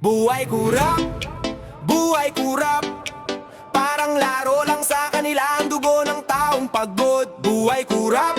Buhay kurap, buhay kurap. Parang laro lang sa kanila ang dugo ng taong pagod. Buhay kurap,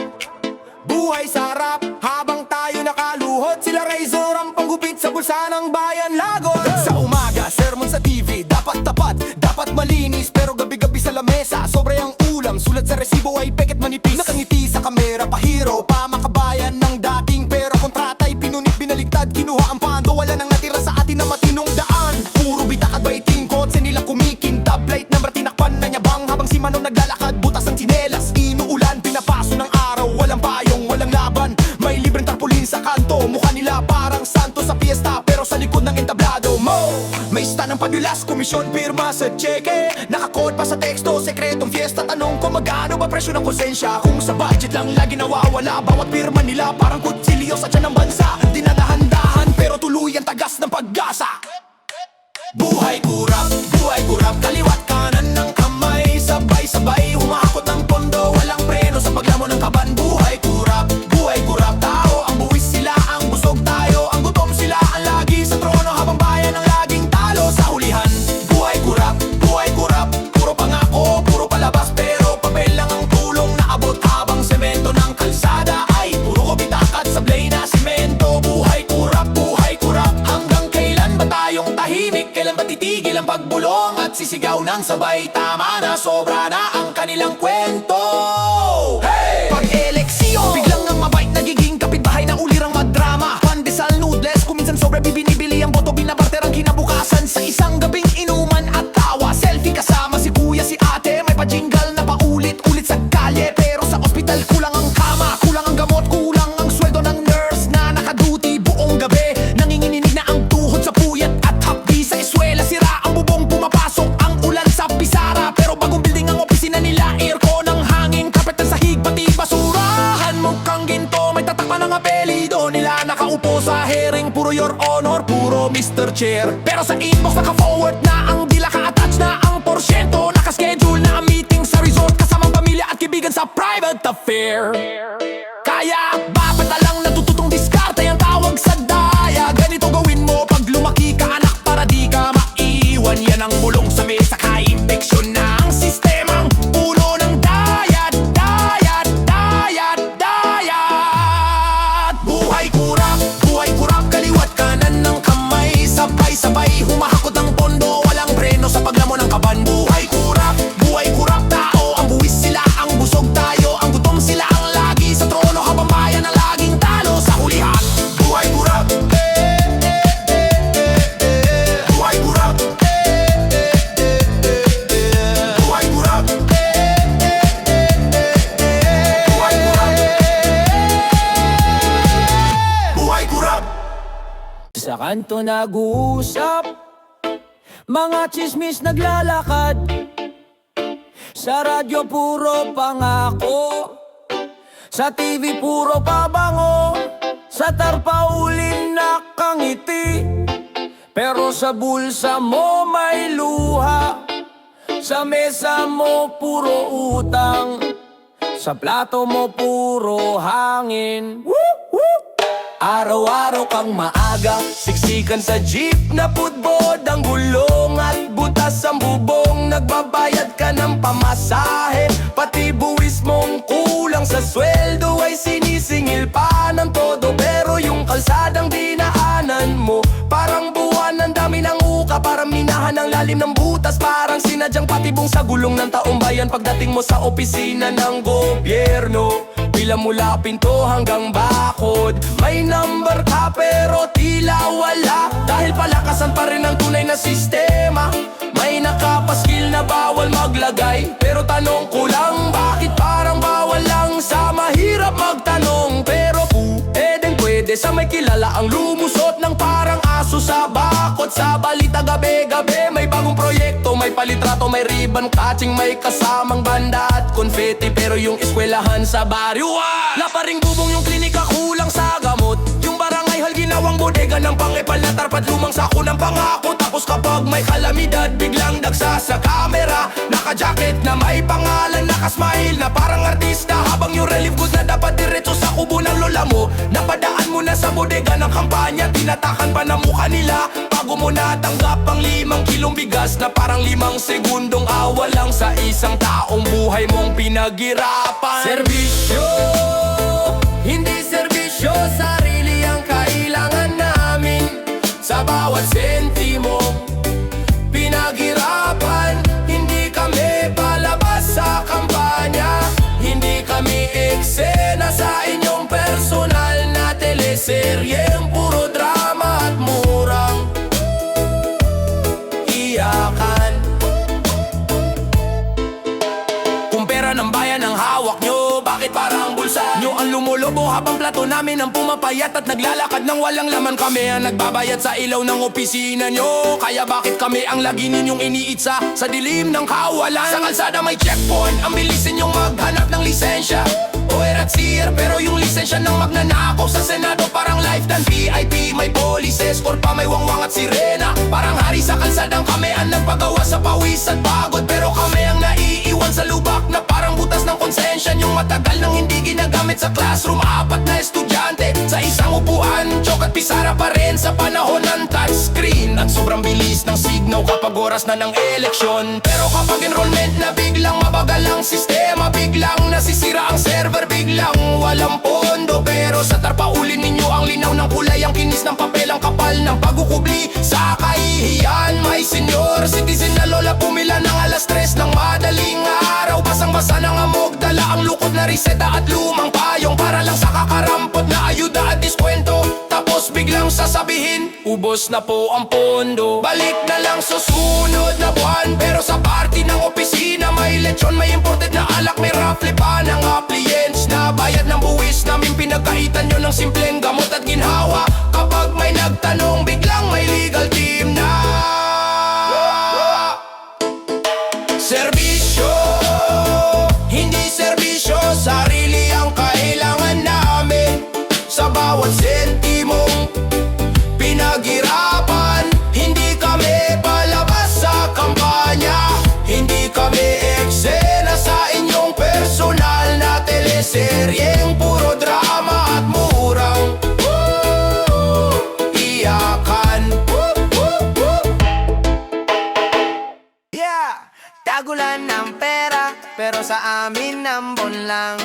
buhay sarap. Habang tayo nakaluhod, sila razor ang panggupit sa bulsa ng bayan lagod. Sa umaga, sermon sa TV, dapat tapat, dapat malinis. Pero gabi-gabi sa lamesa, sobre ang ulam. Sulat sa resibo ay peket manipis. Nakangiti sa kamera, pahiro, pa makabayan ng dating. Pero kontrata'y pinunit, binaligtad, kinuha ang pando. Wala nang natira sa atin na matinong daan. Puro bitak at baiting, kotse nila kumikintab. Light number tinakpan na nyabang, habang si Manong naglalakad, butas ng tsinelas. Inuulan, pinapaso ng araw, walang payong, walang laban. May libreng tarpaulin sa kanto, mukha nila parang santo sa fiesta. Pero sa likod ng entablado mo, may stand ng padulas, komisyon, pirma sa cheque. Nakakode pa sa teksto, sekretong fiesta. Tanong ko magkano ba presyo ng konsensya? Kung sa budget lang lagi nawawala, bawat pirma nila parang kutsilyo sa tiyan ng bansa. Dinadahan-dahan pero tuloy ang tagas ng pag-asa. Buhay kurap, kaliwat kanan ng kamay. Sabay-sabay humahakot ng pondo, walang preno sa paglamon ng kaban. Buhay kurap, tao ang buwis, sila ang busog, tayo ang gutom. Sila ang lagi sa trono, habang bayan ang laging talo sa hulihan. Buhay kurap, puro pangako, puro palabas. Pero papel lang ang tulong na abot, habang semento ng kalsada ay puro bitak at sablay na semento. Buhay kurap, hanggang kailan ba tayong tahimik? Kailan ba titigil ang pagbulong at sisigaw ng sabay? Tama na, sobra na ang kanilang kwento. Hey! Pag-eleksyon, biglang ang mabait nagiging kapitbahay na ulirang magdrama. Pandesal, noodles, kuminsan sobra binibili ang boto, binabarter ang kinabukasan sa isang gabing inuman at tawa. Selfie kasama si kuya, si ate, may pa-jingle na paulit-ulit sa kalye. Pero sa ospital kulang ang kama, kulang ang gamot, kulang ang sweldo ng nurse na nakaduty buong gabi. Nanginginig na ang tuhod sa puyat at hapdi. Sa eswela sira ang bubong, pumapasok ang ulan sa pisara. Pero bagong building ang opisina nila, aircon ang hangin, carpet ng sahig, pati basurahan. Mukhang ginto, may tatak pa ng apelido nila. Nakaupo sa hearing, puro your honor, puro Mr. Chair. Pero sa inbox naka-forward na ang dila, ka-attach na ang porsyento. Nakaschedule na ang meeting sa resort, kasamang pamilya at kaibigan sa private affair. Kaya bakit na lang natututong diskarte ang tawag sa daya? Ganito gawin mo pag lumaki ka anak, para di ka maiwan. Yan ang bulong sa mesa, ka-infeksyon na ang sistemang puno ng dayat. Buhay kurap, kaliwat kanan ng kamay. Sabay-sabay humahakot ng pondo, walang preno sa paglamon ng kaban. Buhay kurap, tao ang buwis, sila ang busog, tayo ang gutom. Sila ang lagi sa trono, habang bayan ang laging talo sa hulihan. Buhay kurap, buhay kurap, buhay kurap, buhay kurap, buhay kurap. Sa kanto nag-uusap, mga chismis naglalakad. Sa radyo puro pangako, sa TV puro pabango, sa tarpaulin nakangiti. Pero sa bulsa mo may luha, sa mesa mo puro utang, sa plato mo puro hangin. Araw-araw kang maaga, siksikan sa jeep na putbod ang gulong at butas ang bubong. Nagbabayad ka ng pamasahe, pati buwis mong kulang sa sweldo ay sinisingil pa ng todo. Pero yung kalsadang dinaanan mo, parang buwan, ang dami ng uka, parang minahan ng lalim ng butas. Parang sinadyang patibong sa gulong ng taong bayan. Pagdating mo sa opisina ng gobyerno, pila mula pinto hanggang bakod. May number ka pero tila wala, dahil palakasan pa rin ang tunay na sistema. May nakapaskil na bawal maglagay, pero tanong ko lang, bakit parang bawal lang sa mahirap magtanong? Pero pwede sa may kilala ang lumusot ng parang aso sa bakod. Sa balita gabi-gabi may bagong proyekto, may palitrato, may ribbon catching, may kasamang banda at confetti. Pero yung eskwelahan sa baryo, wala pa ring bubong, yung klinika kulang sa gamot. Yung barangay hall ginawang bodega ng pangipal na tarpat, lumang sako ng pangako. Tapos kapag may kalamidad, biglang dagsa sa kamera, naka-jacket na may pangalan, naka-smile na parang artista. Habang yung relief goods na dapat diretso sa kubo ng lola mo, napadaan mo na sa bodega ng kampanya, tinatakan pa ng mukha nila bago mo natanggap ang 5 kilong bigas na parang 5 segundong awa lang sa isang taong buhay mong pinaghirapan. Serbisyo, hindi serbisyo, sarili ang kailangan namin. Sa bawat sentimo pinaghirapan, hindi kami palabas sa kampanya, hindi kami eksena sa inyong personal na teleseryeng puro drama at murang iyakan. Kung pera ng bayan ang hawak nyo, bakit parang bulsa nyo ang lumulobo habang plato namin ang pumapayat at naglalakad ng walang laman? Kami ang nagbabayad sa ilaw ng opisina nyo, kaya bakit kami ang lagi ninyong iniitsa sa dilim ng kawalan? Sa kalsada may checkpoint, ang bilis ninyong maghanap ng lisensya. OR at CR, pero yung lisensya ng magnanakaw sa Senado parang lifetime VIP. May police escort pa, may wangwang at sirena. Parang hari sa kalsadang kami ang nagpagawa sa pawis at pagod, pero kami ang naiiwan sa lubak na parang butas ng konsensya. Yung matagal nang hindi ginagamit sa classroom, 4 na estudyante sa isang upuan, chok at pisara pa rin sa panahon ng touchscreen. At sobrang bilis ng signal kapag oras na ng eleksyon, pero kapag enrollment na biglang mabagal ang sistema, biglang nasisira ang server, biglang walang pondo. Pero sa tarpaulin ninyo ang linaw ng kulay, ang kinis ng papel, ang kapal ng pagkukubli sa kahihiyan. May senior citizen na lola pumila ng alas 3 ng madaling araw, basang-basa ng amog, dala ang lukot na reseta at lumang payong para lang sa kakarampot na ayuda at diskwento. Tapos biglang sasabihin, ubos na po ang pondo, balik na lang sa sunod na buwan. Pero sa party ng opisina may lechon, may imported na alak, may rafle pa ng appliance na bayad ng buwis namin. Pinagkaitan nyo ng simpleng gamot at ginhawa. Kapag may nagtanong, biglang may legal team na. Serbisyo, hindi serbisyo, sarili ang kailangan namin. Sa bawat sentimong pinaghirapan, hindi kami palabas sa kampanya, hindi kami eksena sa inyong personal na teleseryeng puro drama at murang iyakan. Yeah! Tagulan ng pera, pero sa amin ambon lang.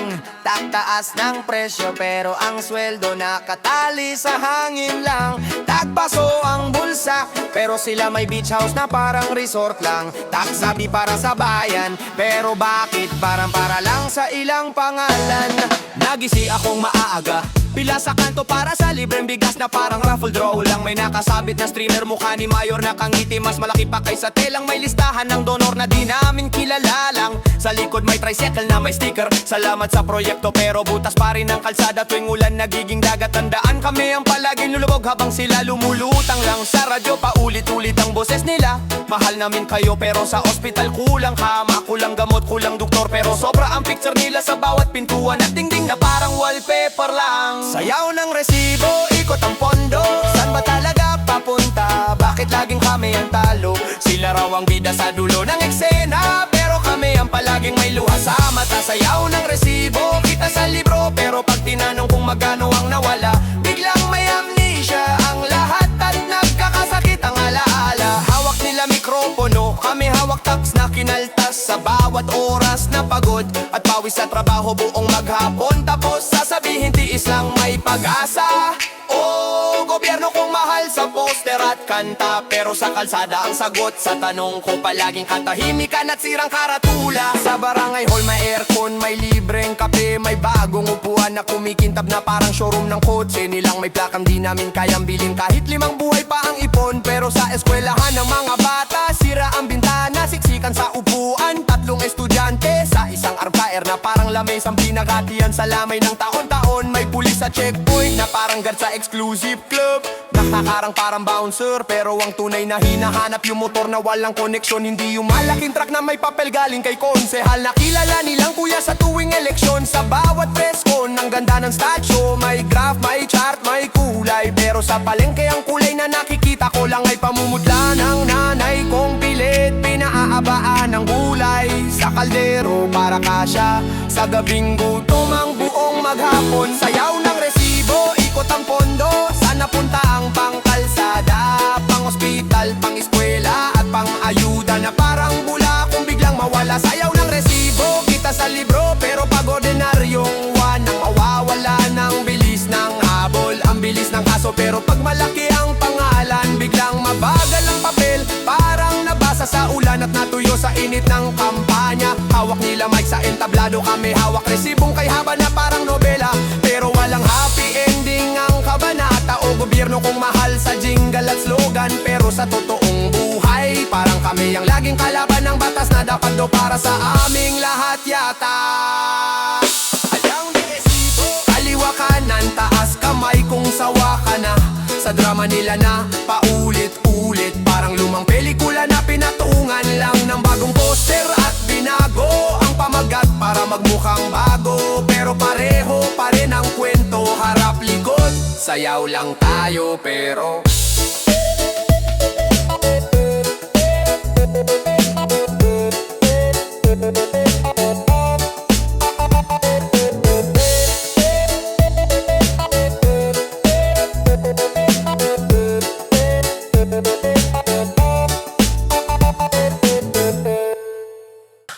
Tagtaas ng presyo, pero ang sweldo nakatali sa hangin lang. Tagpaso ang bulsa, pero sila may beach house na parang resort lang. Tagsabi para sa bayan, pero bakit parang para lang sa ilang pangalan? Nagisi akong maaaga, pila sa kanto para sa libreng bigas na parang raffle draw lang. May nakasabit na streamer, mukha ni Mayor na kangiti, mas malaki pa kaysa telang. May listahan ng donor na di namin kilala lang. Sa likod may tricycle na may sticker, salamat sa proyekto, pero butas pa rin ang kalsada tuwing ulan nagiging dagat. Tandaan kami ang palaging lulubog habang sila lumulutang lang. Sa radyo paulit-ulit ang boses nila, mahal namin kayo pero sa ospital kulang kama, kulang gamot, kulang doktor, pero sobra ang picture nila sa bawat pintuan at dingding na parang wallpaper lang. Sayaw ng resibo, ikot ang pondo, saan ba talaga papunta? Bakit laging kami ang talo? Sila raw ang bida sa dulo ng eksena, pero kami ang palaging may luha sa mata. Sayaw ng resibo, kita sa libro, pero pag tinanong kung magkano ang nawala, biglang may amnesia ang lahat at nagkakasakit ang alaala. Hawak nila mikropono, kami hawak tax na kinaltas sa bawat oras na pagod at pawis sa trabaho buong maghapon. Tapos sasabihin tiis lang may pag-asa. Oh, gobyerno kong mahal sa poster at kanta, pero sa kalsada ang sagot sa tanong ko palaging katahimikan at sirang karatula. Sa barangay hall may aircon, may libreng kape, may bagong upuan na kumikintab na parang showroom ng kotse. Nilang may plakang di namin kayang bilhin kahit 5 buhay pa ang ipon. Pero sa eskwelahan ng mga bata, sira ang bintana, siksikan sa upuan, 3 estudyante sa isang RKR na parang lames ang pinagatian sa lamay ng taon-taon. May pulis sa checkpoint na parang guard sa exclusive club, nakakarang parang bouncer, pero ang tunay na hinahanap yung motor na walang koneksyon. Hindi yung malaking truck na may papel galing kay konsehal na kilala nilang kuya sa tuwing eleksyon. Sa bawat press con, ang ganda ng statue, may graph, may chart, may kulay, pero sa palengke ang kulay na nakikita ko lang ay pamumutla ng nanay kong pilit. Pinaaabaan ng gulay sa kaldero para kasya sa gabing gutom ang buong maghapon. Sayaw ng resibo, ikot ang pondo, malaki ang pangalan. Biglang mabagal ang papel, parang nabasa sa ulan at natuyo sa init ng kampanya. Hawak nila mic sa entablado, kami hawak resibong kay haba na parang nobela. Pero walang happy ending ang kabanata o gobyerno kung mahal sa jingle at slogan. Pero sa totoong buhay, parang kami ang laging kalaban ng batas na dapat do para sa aming lahat yata. Alang di resibo, kaliwa kanan, taas kamay kung sawa ka na sa drama nila na paulit-ulit. Parang lumang pelikula na pinatungan lang ng bagong poster at binago ang pamagat para magmukhang bago. Pero pareho pa rin ang kwento, harap likod, sayaw lang tayo pero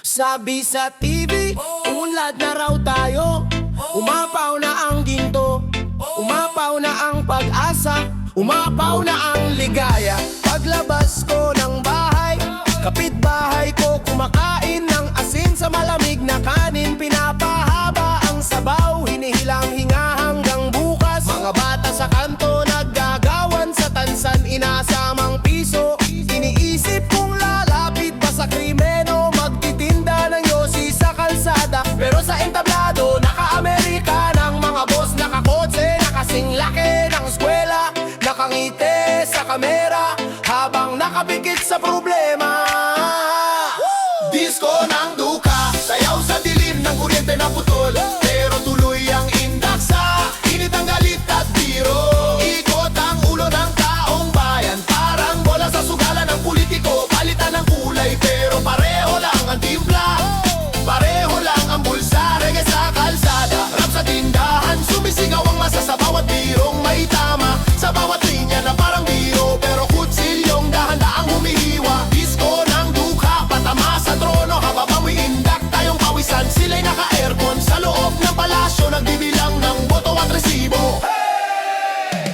sabi sa TV, unlad na raw tayo. Umapaw na ang ginto, umapaw na ang pag-asa, umapaw na ang ligaya. Paglabas ko ng bahay, kapitbahay ko kumakain ng asin sa malamig na kanin. Pinapahaba ang sabaw, hinihilang hinga hanggang bukas. Mga bata sa kanto naggagawan sa tansan, inasamang piso. Iniisip kong lalapit pa sa krimen o magtitinda ng yosi sa kalsada. Pero sa entablado, naka-Amerika ng mga boss, nakakotse, nakasing laki ng eskwela, nakangiti sa kamera habang nakapikit sa problema. Disco ng duka, sayaw sa dilim ng kuryente na putol. Pero tuloy ang indaksa, init ang galit at biro. Ikot ang ulo ng taong bayan, parang bola sa sugalan ng politiko. Palitan ng kulay pero pareho lang ang timpla, pareho lang ang bulsa. Reggae sa kalsada, rap sa tindahan, sumisigaw ang masa sa bawat birong may tama. Sa bawat linya na parang biro, pero kutsilyong dahan-daang humihiwa. Disco ng duka, patama sa trono, habang umiindak tayong pawisan. Sila'y naka-aircon sa loob ng palasyo, nagbibilang ng boto at resibo.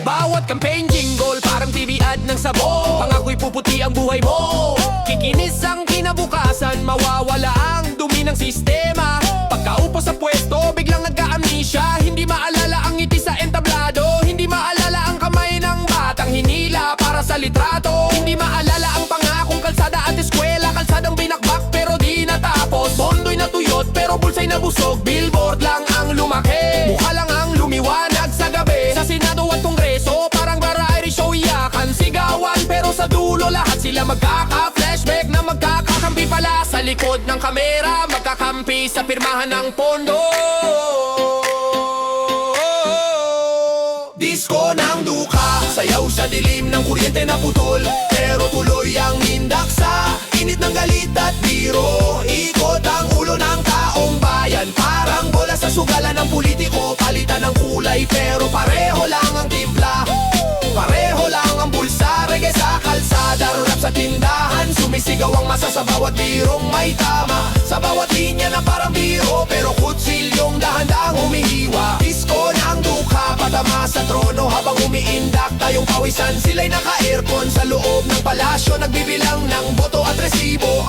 Bawat campaign jingle, parang TV ad ng sabon. Pangako'y puputi ang buhay mo, kikinis ang kinabukasan, mawawala ang dumi ng sistema. Pagkaupo sa pwesto, biglang nagka-amnesia. Hindi maalala ang ngiti sa entablado, hindi maalala ang kamay ng batang hinila para sa litrato. Hindi maalala ang pangakong kalsada at eskwela, kalsadang binakbak pero di natapos. Bondo'y natuyot pero bulsa'y nabusog, billboard lang ang lumaki, mukha lang ang lumiwanag sa gabi. Sa Senado at Kongreso, parang variety show, iyakan, sigawan, pero sa dulo lahat sila magkaka-flashback na magkakakampi pala sa likod ng kamera, magkakampi sa pirmahan ng pondo. Disco ng duka, sayaw sa dilim ng kuryente na putol. Pero tuloy ang indaksa, init ng galit at biro. Ikot ang ulo ng taong bayan, parang bola sa sugalan ng politiko. Palitan ng kulay pero pareho lang ang timpla, pareho lang ang bulsa. Reggae sa kalsada, rap sa tindahan, sumisigaw ang masa sa bawat birong may tama. Sa bawat linya na parang biro, pero kutsilyong dahan-daang humihiwa. Disco ng duka, patama sa trono habang umiindak tayong pawisan. Sila'y naka-aircon sa loob ng palasyo, nagbibilang ng boto at resibo.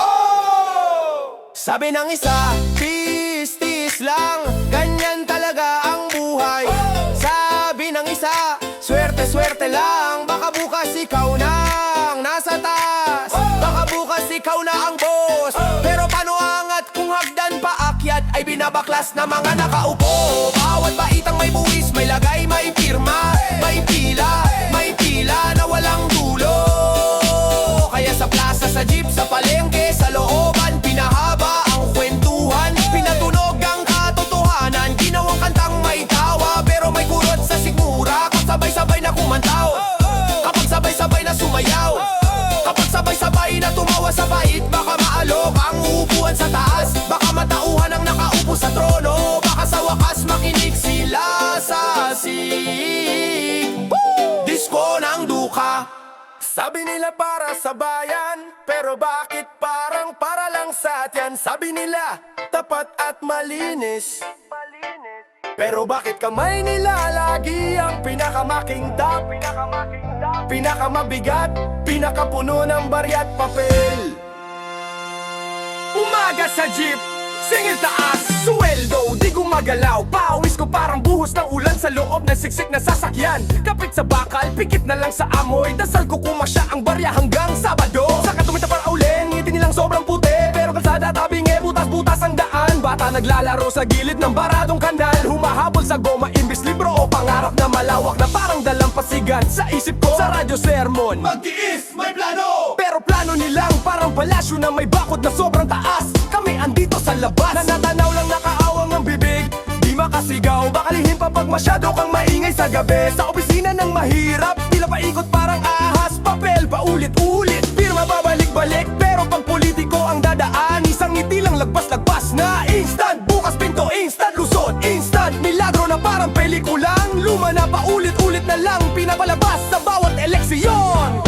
Sabi ng isa, tis-tis lang, ganyan talaga ang buhay. Sabi ng isa, swerte-swerte lang, baka bukas ikaw nang nasa taas, baka bukas ikaw na ang boss. Pero paano angat kung hagdan paakyat ay binabaklas na mga nakaupo? Bawat baitang may buwis, may lagay, may pirma, may pila na walang dulo. Kaya sa plaza, sa jeep, sa palengke, sa looban, pinahaba ang kwentuhan, pinatunog ang katotohanan. Ginawang kantang may tawa pero may kurot sa sigmura. Kapag sabay-sabay na kumantaw, kapag sabay-sabay na sumayaw, kapag sabay-sabay na tumawa sa bait, baka maalok ang upuan sa taas, baka matauhan ang nakaupo sa trono, baka sa wakas makinig sila sa asik. Disco ng duka, sabi nila para sa bayan, pero bakit parang para lang sa atyan? Sabi nila tapat at malinis, pero bakit kamay nila lagi ang pinakamakintab? Pinakamabigat, pinakapuno ng barya at papel. Umaga sa jeep, singil taas, sweldo, di gumagalaw. Pawis ko parang buhos ng ulan sa loob ng siksik na sasakyan. Kapit sa bakal, pikit na lang sa amoy. Dasal ko kumasya ang barya hanggang Sabado. Saka tumita para ulen, ngiti nilang sobrang puti. Pero kalsada tabing butas-butas ang daan. Bata naglalaro sa gilid ng baradong kanal. Humahabol sa goma, imbis libro o pangarap na malawak na parang dalampasigan. Sa isip ko, sa radyo sermon, magtiis, may plano. Pero plano nilang parang palasyo na may bakod na sobrang taas. Kami andito sa labas, nanatanaw lang nakaawang ang bibig. Di makasigaw, baka lihim pa pag masyado kang maingay sa gabi. Sa opisina ng mahirap, tila paikot parang ahas. Papel paulit-ulit, pirma babalik-balik. Pero pag politiko ang dadaan, isang ngiti lang lagpas-lagpas na instant. Bukas pinto, instant lusot, instant milagro na parang pelikulang luma na paulit-ulit na lang pinapalabas sa bawat eleksyon.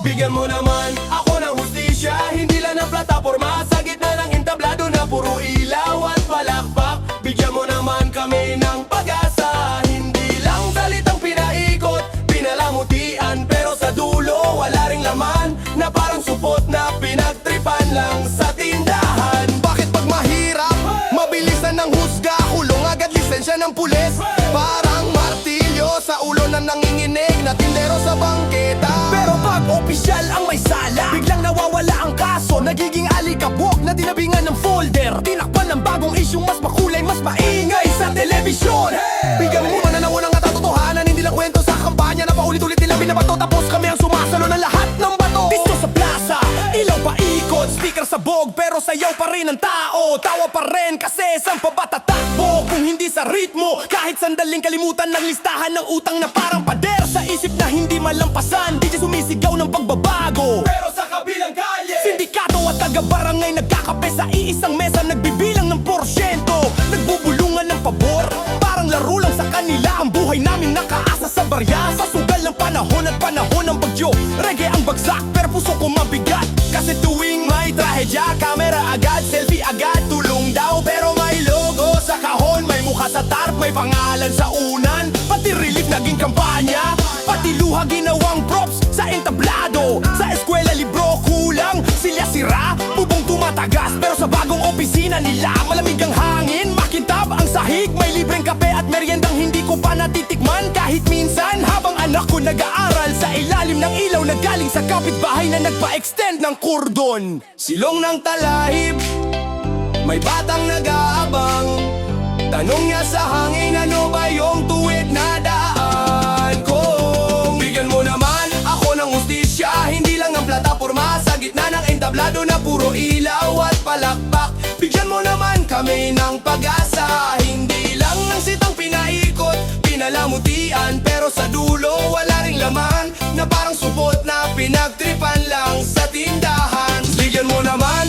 Bigyan mo naman ako ng hustisya, hindi lang ng plataforma sa gitna ng entablado na puro ilaw at palakpak. Bigyan mo naman kami ng pag-asa, hindi lang salitang pinaikot, pinalamutian, pero sa dulo wala ring laman na parang supot na pinagtripan lang sa tindahan. Bakit pag mahirap, mabilisan ng husga, kulong agad lisensya ng pulis? Parang martilyo sa ulo na nanginginig na tindero sa bangketa. Pero pag opisyal ang may sala, biglang nawawala ang kaso, nagiging alikabok na dinabingan ng folder. Tinakpan ng bagong isyong mas makulay, mas maingay sa telebisyon. Bigyan mo muna na unang katotohanan, hindi lang kwento sa kampanya na paulit-ulit nilang binabato. Tapos kami ang sumasalo ng lahat ng bato. Dito sa plaza, ilaw paikot, speaker sa bog, pero sayaw pa rin ang tao. Tawa pa rin kasi saan pa ba tatakbo kung hindi sa ritmo? Kahit sandaling kalimutan ng listahan ng utang na parang pader sa isip na hindi malampasan. DJ sumisigaw ng pagbabago, pero sa kabilang kalye, sindikato at taga-barangay nagkakape sa iisang mesa, nagbibilang ng porsyento, nagbubulungan ng pabor. Parang laro lang sa kanila ang buhay namin nakaasa sa barya. Sa sugal ng panahon at panahon ng bagyo, reggae ang bagsak pero puso ko mabigat. Kasi tuwing may trahedya, camera agad, selfie agad, tulong daw. Pero may logo sa kahon, may mukha sa tarp, may pangalan sa unan. Pati relief naging kampanya, pati luha ginawang props sa entablado. Sa eskwela libro kulang, silya sira, bubong tumatagas. Pero sa bagong opisina nila, malamig ang hangin, makintab ang sahig, may libreng kape at meriendang hindi ko pa natitikman. Kahit minsan, habang anak ko nag-aaral sa ilalim ng ilaw na galing sa kapitbahay na nagpa-extend ng kordon. Silong ng talahib, may batang nag-aabang. Tanong niya sa hangin, ano ba yung tuwid na daan ko? Bigyan mo naman ako ng hustisya, hindi lang ang plataforma sa gitna ng entablado na puro ilaw at palakpak. Bigyan mo naman kami ng pag-asa, hindi lang ang sitang pinaikot, pinalamutian, pero sa dulo wala ring laman na parang supot na pinagtripan lang sa tindahan. Bigyan mo naman